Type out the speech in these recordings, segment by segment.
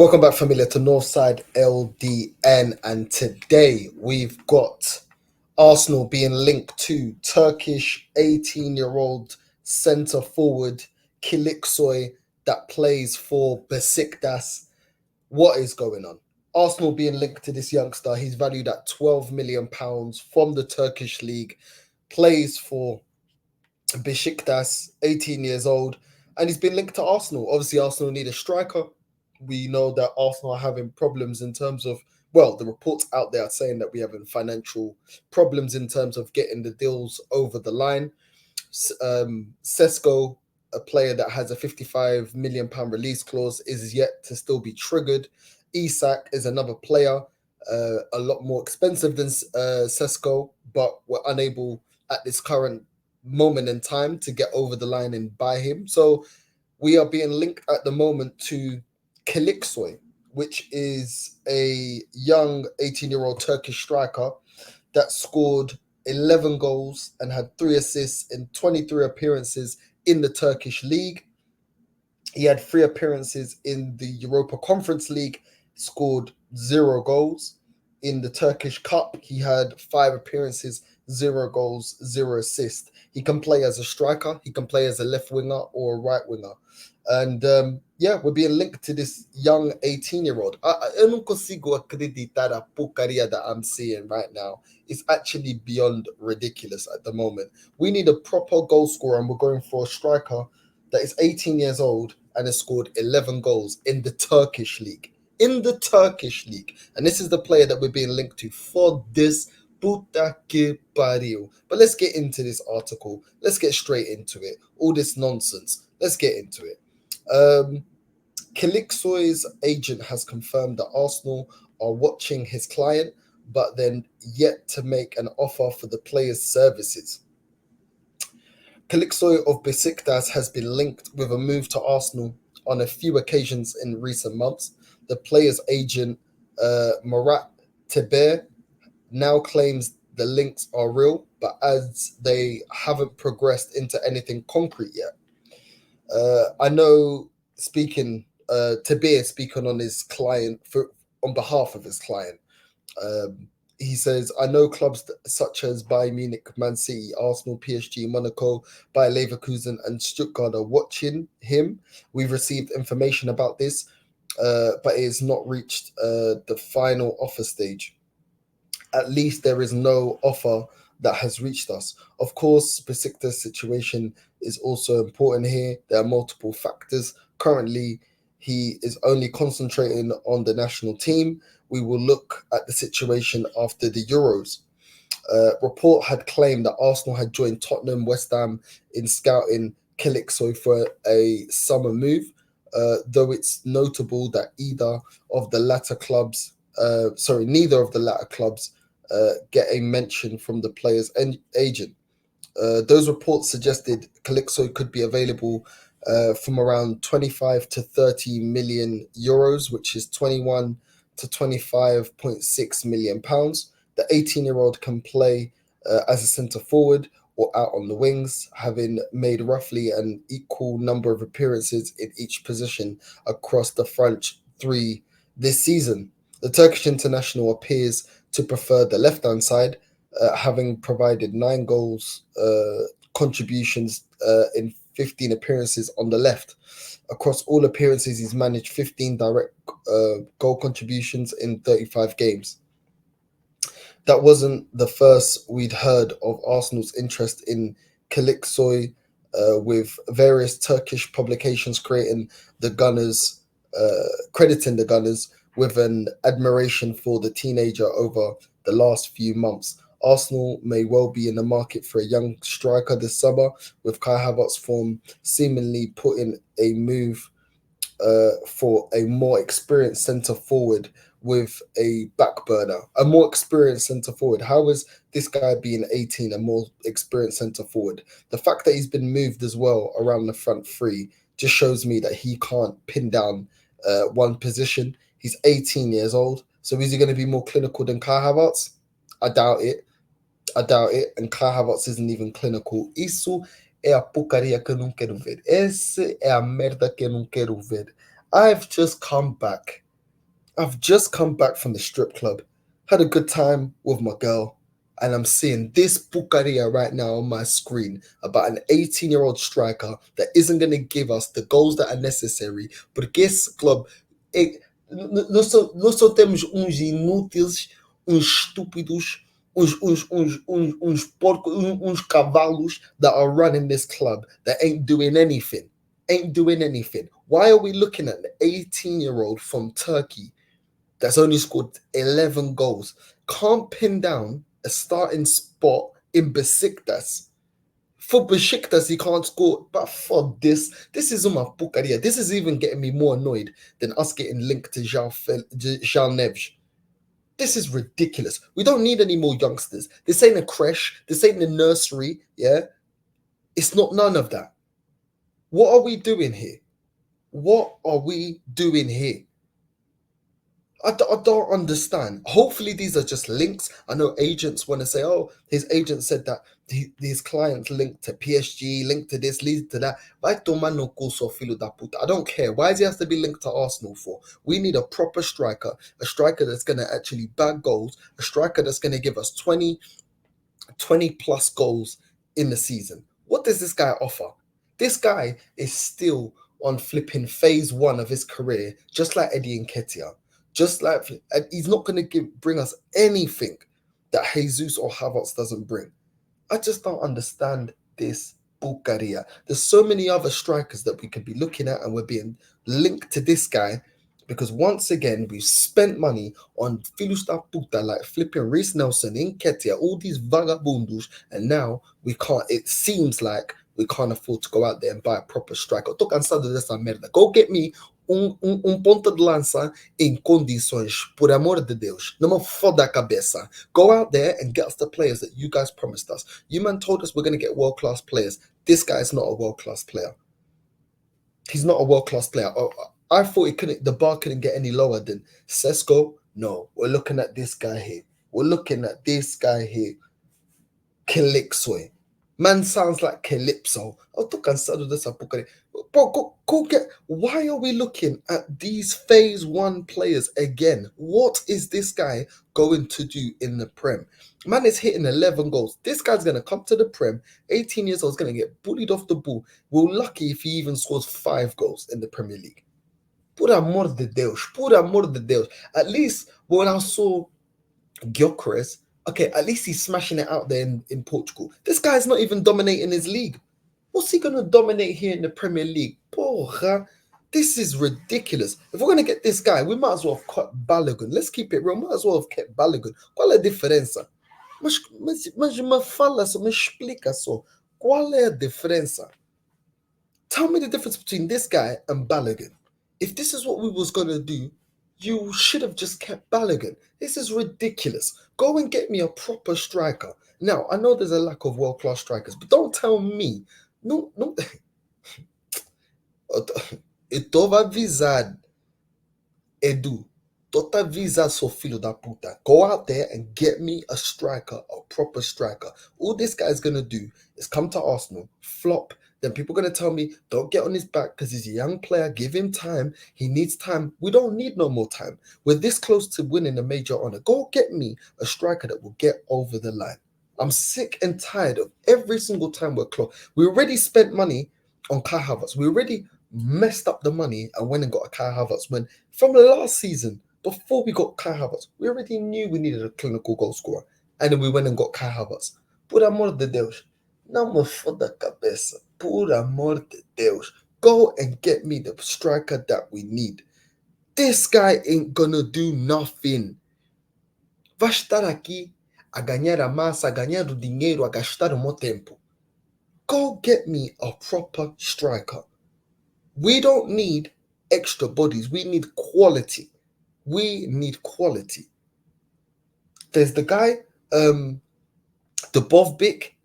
Welcome back, familiar, to Northside LDN, and today we've got Arsenal being linked to Turkish 18-year-old centre forward Kilicsoy that plays for Besiktas. What is going on? Arsenal being linked to this youngster. He's valued at £12 million from the Turkish league, plays for Besiktas, 18 years old, and he's been linked to Arsenal. Obviously, Arsenal need a striker. We know that Arsenal are having problems in terms of, well, the reports out there are saying that we're having financial problems in terms of getting the deals over the line. Sesko, a player that has a £55 million release clause, is yet to still be triggered. Isak is another player, a lot more expensive than Sesko, but we're unable at this current moment in time to get over the line and buy him. So we are being linked at the moment to Kilicsoy, which is a young 18-year-old Turkish striker that scored 11 goals and had 3 assists in 23 appearances in the Turkish league. He had 3 appearances in the Europa Conference League, scored 0 goals. In the Turkish Cup, he had 5 appearances, 0 goals, 0 assists. He can play as a striker, he can play as a left winger or a right winger. And we're being linked to this young 18-year-old. Eu não consigo acreditar a porcaria that I'm seeing right now. It's actually beyond ridiculous at the moment. We need a proper goal scorer, and we're going for a striker that is 18 years old and has scored 11 goals in the Turkish league. In the Turkish league. And this is the player that we're being linked to for this puta que pariu. But let's get into this article. Let's get straight into it. All this nonsense. Let's get into it. Kilicsoy's agent has confirmed that Arsenal are watching his client, but then yet to make an offer for the player's services. Kilicsoy of Besiktas has been linked with a move to Arsenal on a few occasions in recent months. The player's agent, Murat Teber, now claims the links are real, but as they haven't progressed into anything concrete yet. I know Teber speaking on his client on behalf of his client. He says, I know clubs such as Bayern Munich, Man City, Arsenal, PSG, Monaco, Bayer Leverkusen, and Stuttgart are watching him. We've received information about this, but it has not reached the final offer stage. At least there is no offer that has reached us. Of course, Besiktas' situation is also important here. There are multiple factors. Currently, he is only concentrating on the national team. We will look at the situation after the Euros. Report had claimed that Arsenal had joined Tottenham, West Ham in scouting Kilicsoy for a summer move, though it's notable that neither of the latter clubs get a mention from the player's agent. Those reports suggested Kilicsoy could be available from around 25 to 30 million euros, which is 21 to 25.6 million pounds. The 18-year-old can play as a centre forward or out on the wings, having made roughly an equal number of appearances in each position across the front three this season. The Turkish international appears to prefer the left-hand side, having provided 9 goals contributions in 15 appearances on the left. Across all appearances, he's managed 15 direct goal contributions in 35 games. That wasn't the first we'd heard of Arsenal's interest in Kilicsoy, with various Turkish publications crediting the Gunners with an admiration for the teenager over the last few months. Arsenal may well be in the market for a young striker this summer, with Kai Havertz's form seemingly putting a move for a more experienced centre forward with a back burner. A more experienced centre forward. How is this guy being 18 a more experienced centre forward? The fact that he's been moved as well around the front three just shows me that he can't pin down one position. He's 18 years old. So is he going to be more clinical than Kai Havertz? I doubt it. And Kai Havertz isn't even clinical. Isso é a porcaria que eu não quero ver. Essa é a merda que eu não quero ver. I've just come back I've just come back from the strip club, had a good time with my girl, and I'm seeing this bucaria right now on my screen about an 18-year-old striker that isn't going to give us the goals that are necessary. Porque esse club, nós só temos uns inúteis, uns estúpidos, uns porcos, uns cavalos that are running this club that ain't doing anything. Ain't doing anything. Why are we looking at the 18-year-old from Turkey that's only scored 11 goals, can't pin down a starting spot in Besiktas? For Besiktas, he can't score. But for this is my pucaria. This is even getting me more annoyed than us getting linked to Jean Neves. This is ridiculous. We don't need any more youngsters. This ain't a creche. This ain't a nursery. Yeah, it's not none of that. What are we doing here? What are we doing here? I don't understand. Hopefully, these are just links. I know agents want to say, oh, his agent said that these clients linked to PSG, linked to this, linked to that. I don't care. Why does he have to be linked to Arsenal for? We need a proper striker, a striker that's going to actually bag goals, a striker that's going to give us 20 plus goals in the season. What does this guy offer? This guy is still on flipping phase 1 of his career, just like Eddie Nketiah. Just like, and he's not going to bring us anything that Jesus or Havertz doesn't bring. I just don't understand this Bulgaria. There's so many other strikers that we could be looking at, and we're being linked to this guy because once again we've spent money on Filusta Puta like flipping Reece Nelson, Nketiah, all these vagabundos, and now we can't. It seems like we can't afford to go out there and buy a proper striker. Tô cansado dessa merda. Go get me ponta de lança em condições, por amor de Deus. Não me foda a cabeça. Go out there and get us the players that you guys promised us. You man told us we're going to get world-class players. This guy is not a world-class player. He's not a world-class player. I thought the bar couldn't get any lower than Sesko. No, we're looking at this guy here. Kilicsoy. Man sounds like Calypso. Tô cansado dessa porcaria. Bro, go get. Why are we looking at these phase 1 players again? What is this guy going to do in the Prem? Man is hitting 11 goals. This guy's going to come to the Prem, 18 years old, is going to get bullied off the ball. We're lucky if he even scores 5 goals in the Premier League. Por amor de Deus. At least when I saw Gyökeres, okay, at least he's smashing it out there in Portugal. This guy's not even dominating his league. What's he going to dominate here in the Premier League? Porra, this is ridiculous. If we're going to get this guy, we might as well have cut Balogun. Let's keep it real. Might as well have kept Balogun. Qual é a diferença? Mas me fala só, me explica só. Qual é a diferença? Tell me the difference between this guy and Balogun. If this is what we was going to do, you should have just kept Balogun. This is ridiculous. Go and get me a proper striker. Now, I know there's a lack of world-class strikers, but don't tell me. No. Eu tô avisado. Edu, tô avisado, seu filho da puta. Go out there and get me a striker, a proper striker. All this guy's going to do is come to Arsenal, flop. Then people are going to tell me, don't get on his back because he's a young player. Give him time. He needs time. We don't need no more time. We're this close to winning a major honor. Go get me a striker that will get over the line. I'm sick and tired of every single time we're close. We already spent money on Kai Havertz. We already messed up the money and went and got a Kai Havertz when from the last season, before we got Kai Havertz, we already knew we needed a clinical goal scorer. And then we went and got Kai Havertz. Por amor de Deus. Não me foda a cabeça. Por amor de Deus. Go and get me the striker that we need. This guy ain't gonna do nothing. Vai estar aqui a ganhar a massa, a ganhar o dinheiro, a gastar o meu tempo. Go get me a proper striker. We don't need extra bodies. We need quality. There's the guy, Dubovik.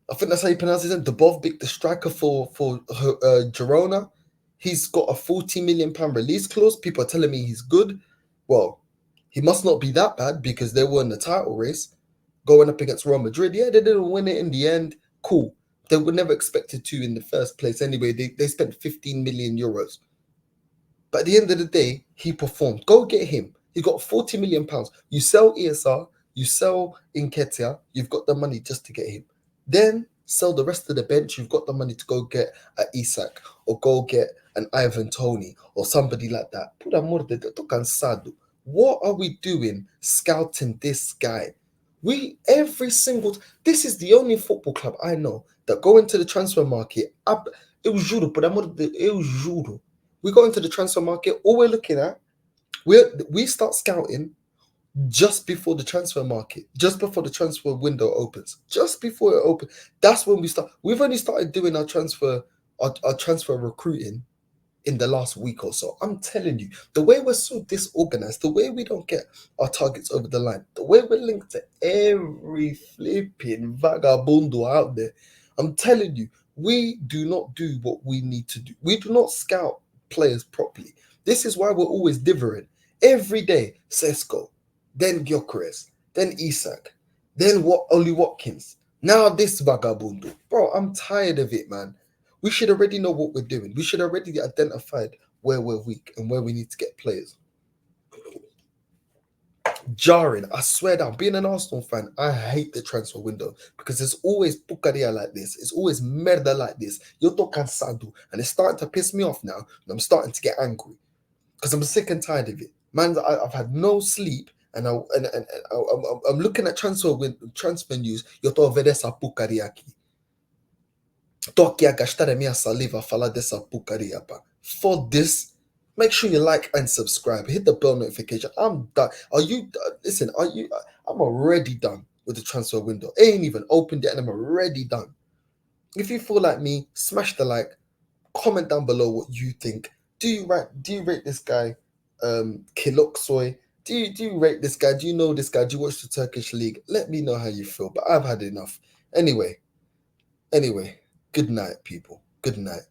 I think that's how you pronounce his name. Dubovik, the striker for Girona. He's got a £40 million release clause. People are telling me he's good. Well, he must not be that bad because they were in the title race going up against Real Madrid. Yeah, they didn't win it in the end. Cool. They were never expected to in the first place anyway. They spent 15 million euros. But at the end of the day, he performed. Go get him. He got 40 million pounds. You sell ESR, you sell Nketiah, you've got the money just to get him. Then sell the rest of the bench, you've got the money to go get an Isak or go get an Ivan Toney or somebody like that. Por amor de Deus, tô cansado. What are we doing scouting this guy? This is the only football club I know that go into the transfer market. Eu juro, por amor de Deus, eu juro. We go into the transfer market, all we're looking at, we start scouting just before the transfer market, just before the transfer window opens, just before it opens. That's when we start. We've only started doing our transfer recruiting in the last week or so. I'm telling you, the way we're so disorganized, the way we don't get our targets over the line, the way we're linked to every flipping vagabundo out there, I'm telling you, we do not do what we need to do. We do not scout players properly. This is why we're always differing. Every day, Sesko, then Gyökeres, then Isak, then Oli Watkins. Now this vagabundo. Bro, I'm tired of it, man. We should already know what we're doing. We should already identified where we're weak and where we need to get players. Jarring, I swear down, being an Arsenal fan, I hate the transfer window because there's always pucaria like this. It's always merda like this. Yo tô cansado. And it's starting to piss me off now. And I'm starting to get angry because I'm sick and tired of it. Man, I've had no sleep and I'm looking at transfer news. Yo tô vendo essa pucaria aqui. Tô aqui a gastar a minha saliva a falar dessa porcaria, pá. For this, make sure you like and subscribe. Hit the bell notification. I'm done. I'm already done with the transfer window. It ain't even opened yet and I'm already done. If you feel like me, smash the like, comment down below what you think. Do you rate this guy, Kilicsoy? Do you rate this guy? Do you know this guy? Do you watch the Turkish league? Let me know how you feel, but I've had enough. Anyway, good night, people. Good night.